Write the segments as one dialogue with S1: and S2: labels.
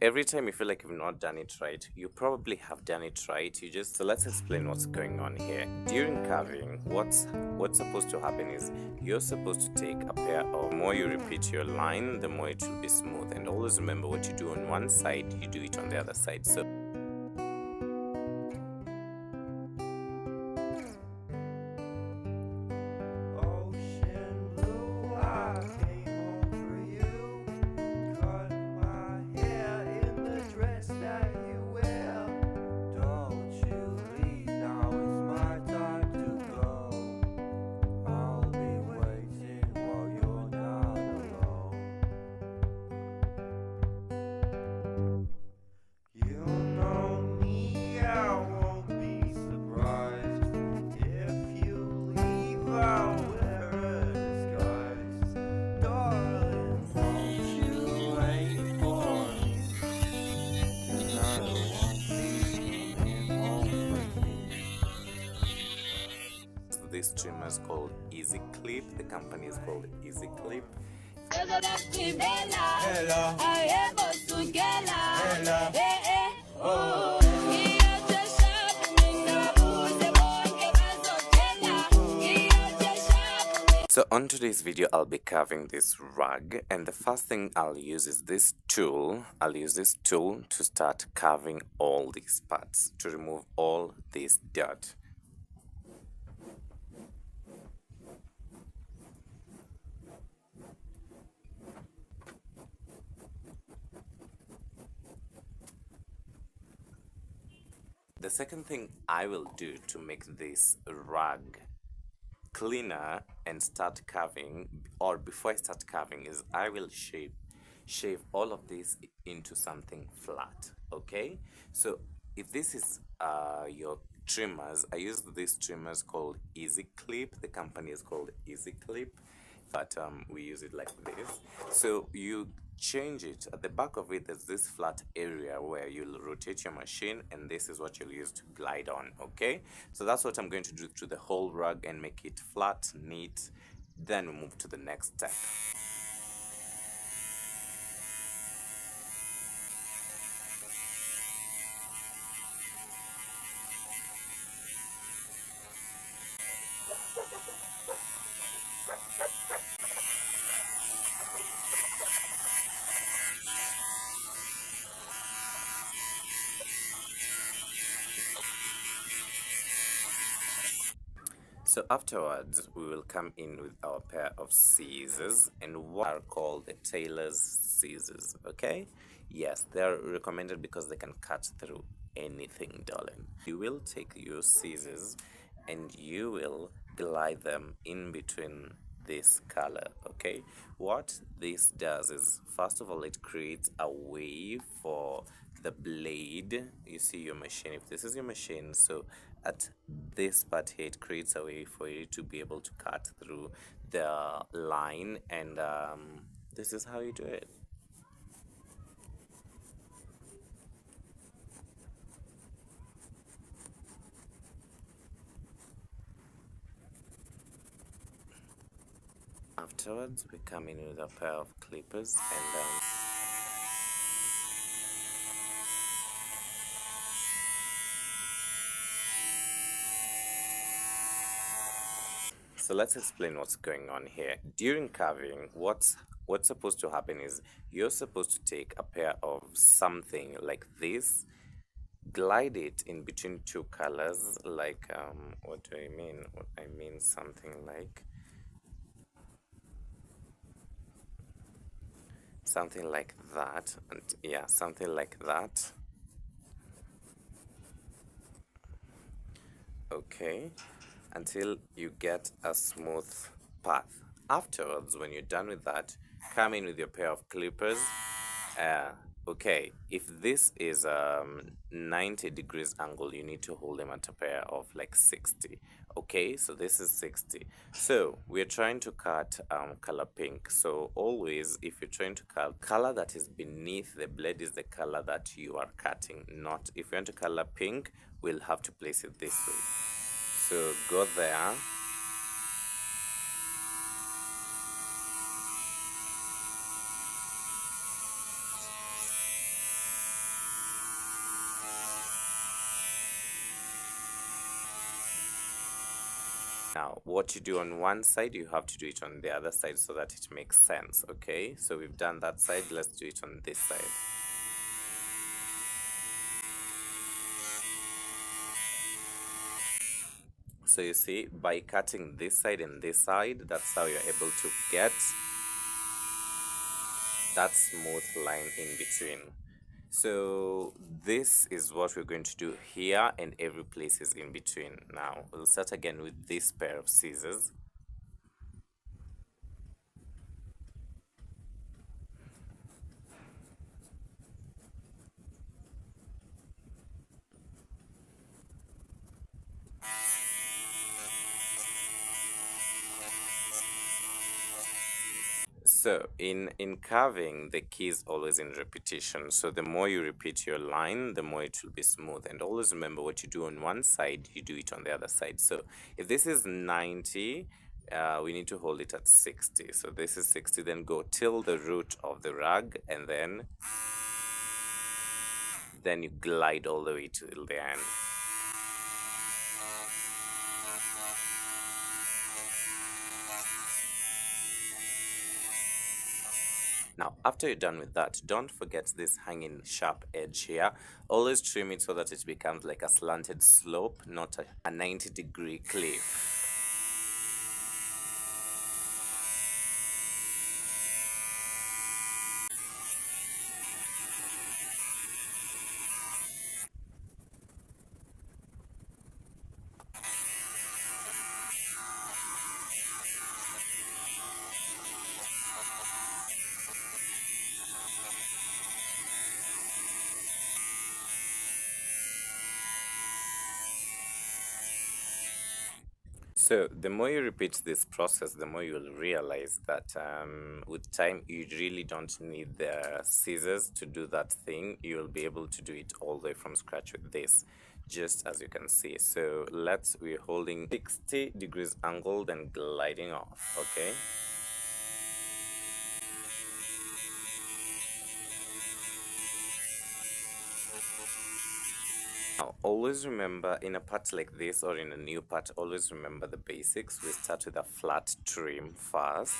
S1: every time you feel like you've not done it right, you probably have done it right. So let's explain what's going on here. During carving, what's supposed to happen is you're supposed to take a pair of, the more you repeat your line, the more it will be smooth. And always remember, what you do on one side, you do it on the other side. So this trimmer is called Easy Clip. The company is called Easy Clip. So on today's video, I'll be carving this rug, and the first thing I'll use is this tool. I'll use this tool to start carving all these parts, to remove all this dirt. The second thing I will do to make this rug cleaner and start carving, or before I start carving, is I will shave all of this into something flat. Okay, so if this is your trimmers, I use these trimmers called Easy Clip. The company is called Easy Clip, but we use it like this. So you change it at the back of it. There's this flat area where you'll rotate your machine, and this is what you'll use to glide on. Okay, so that's what I'm going to do to the whole rug and make it flat, neat. Then we move to the next step. So afterwards, we will come in with our pair of scissors, and what are called the tailor's scissors. Okay, yes, they're recommended because they can cut through anything, darling. You will take your scissors and you will glide them in between this color. Okay, what this does is, first of all, it creates a way for the blade. You see your machine, if this is your machine, so at this part here, it creates a way for you to be able to cut through the line, and this is how you do it. Afterwards, we come in with a pair of clippers, and so let's explain what's going on here. During carving, what's supposed to happen is you're supposed to take a pair of something like this, glide it in between two colors, like what do I mean? What I mean, something like that, and yeah, something like that. Okay, until you get a smooth path. Afterwards, when you're done with that, come in with your pair of clippers. Okay, if this is 90 degrees angle, you need to hold them at a pair of like 60. Okay, so this is 60. So we're trying to cut color pink. So always, if you're trying to cut color that is beneath the blade, is the color that you are cutting. Not if you want to color pink, we'll have to place it this way. So go there. Now, what you do on one side, you have to do it on the other side so that it makes sense, okay? So we've done that side, let's do it on this side. So you see, by cutting this side and this side, that's how you're able to get that smooth line in between. So this is what we're going to do here, and every place is in between. Now we'll start again with this pair of scissors. So in carving, the key is always in repetition. So the more you repeat your line, the more it will be smooth. And always remember, what you do on one side, you do it on the other side. So if this is 90, we need to hold it at 60. So this is 60, then go till the root of the rug, and then you glide all the way till the end. Now, after you're done with that, don't forget this hanging sharp edge here. Always trim it so that it becomes like a slanted slope, not a 90-degree cliff. So the more you repeat this process, the more you'll realize that with time, you really don't need the scissors to do that thing. You'll be able to do it all the way from scratch with this, just as you can see. So we're holding 60 degrees angle, then gliding off, okay? Now, always remember, in a part like this or in a new part, always remember the basics. We start with a flat trim first.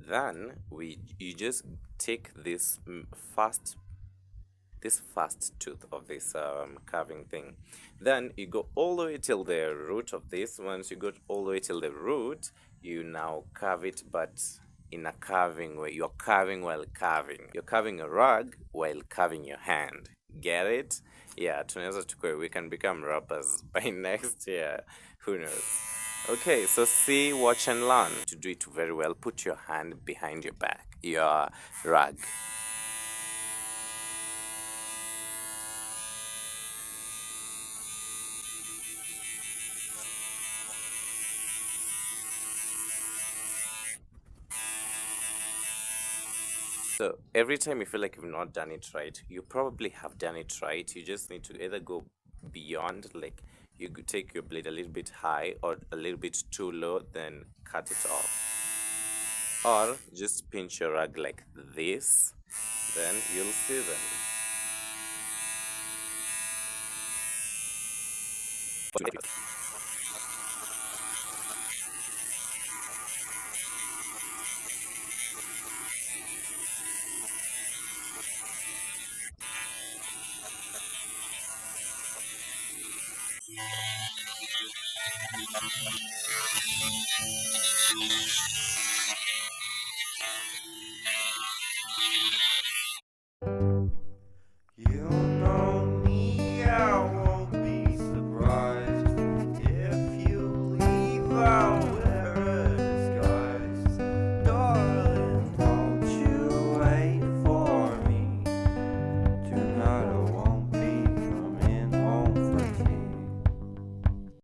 S1: Then you just take this first tooth of this carving thing. Then you go all the way till the root of this. Once you go all the way till the root, you now carve it, but in a carving way. You're carving while carving. You're carving a rug while carving your hand. Get it? Yeah, tunaweza tukue. We can become rappers by next year. Who knows? Okay, so see, watch and learn. To do it very well, put your hand behind your back, your rug. So every time you feel like you've not done it right, you probably have done it right. You just need to either go beyond, like you could take your blade a little bit high or a little bit too low, then cut it off. Or just pinch your rug like this, then you'll see them.